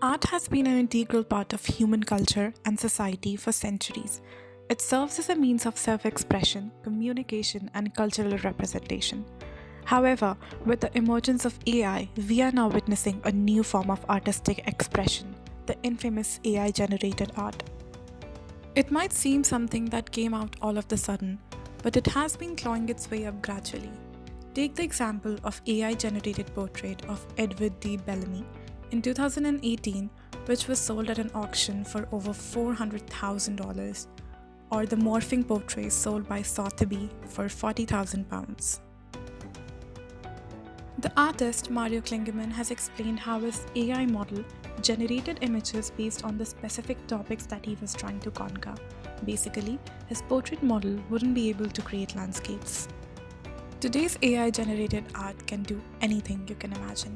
Art has been an integral part of human culture and society for centuries. It serves as a means of self expression, communication, and cultural representation. However, with the emergence of AI, we are now witnessing a new form of artistic expression, the infamous AI generated art. It might seem something that came out all of the sudden, but it has been clawing its way up gradually. Take the example of AI generated portrait of Edward D. Belamy in 2018, which was sold at an auction for over $400,000, or the Morphing portraits sold by Sotheby for £40,000. The artist Mario Klingemann has explained how his AI model generated images based on the specific topics that he was trying to conquer. Basically, his portrait model wouldn't be able to create landscapes. Today's AI generated art can do anything you can imagine.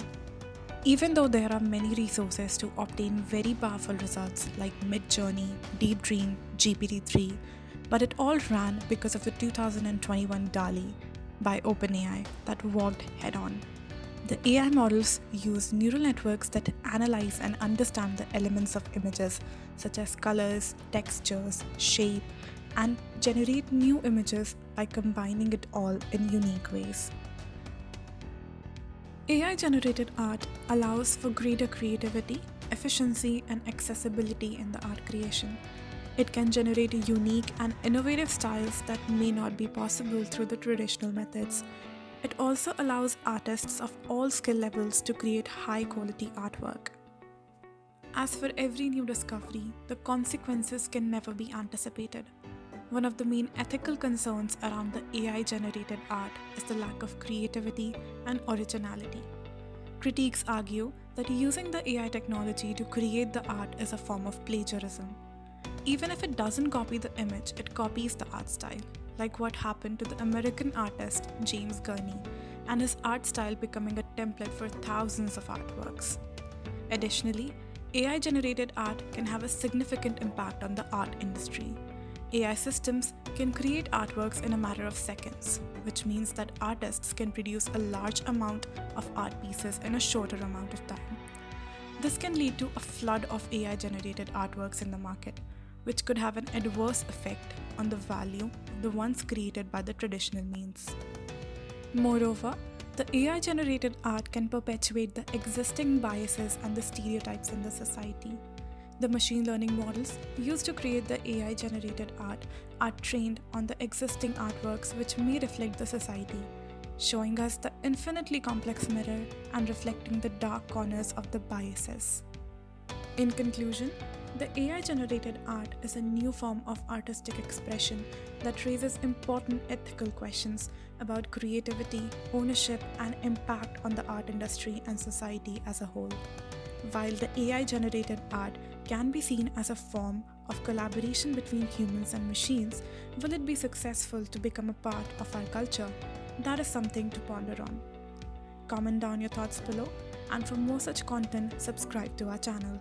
Even though there are many resources to obtain very powerful results like Midjourney, Deep Dream, GPT-3, but it all ran because of the 2021 DALL-E by OpenAI that walked head-on. The AI models use neural networks that analyze and understand the elements of images such as colors, textures, shape, and generate new images by combining it all in unique ways. AI-generated art allows for greater creativity, efficiency, and accessibility in the art creation. It can generate unique and innovative styles that may not be possible through the traditional methods. It also allows artists of all skill levels to create high-quality artwork. As for every new discovery, the consequences can never be anticipated. One of the main ethical concerns around the AI-generated art is the lack of creativity and originality. Critics argue that using the AI technology to create the art is a form of plagiarism. Even if it doesn't copy the image, it copies the art style, like what happened to the American artist James Gurney, and his art style becoming a template for thousands of artworks. Additionally, AI-generated art can have a significant impact on the art industry. AI systems can create artworks in a matter of seconds, which means that artists can produce a large amount of art pieces in a shorter amount of time. This can lead to a flood of AI-generated artworks in the market, which could have an adverse effect on the value of the ones created by the traditional means. Moreover, the AI-generated art can perpetuate the existing biases and the stereotypes in the society. The machine learning models used to create the AI-generated art are trained on the existing artworks which may reflect the society, showing us the infinitely complex mirror and reflecting the dark corners of the biases. In conclusion, the AI-generated art is a new form of artistic expression that raises important ethical questions about creativity, ownership, and impact on the art industry and society as a whole. While the AI-generated art can be seen as a form of collaboration between humans and machines, will it be successful to become a part of our culture? That is something to ponder on. Comment down your thoughts below, and for more such content, subscribe to our channel.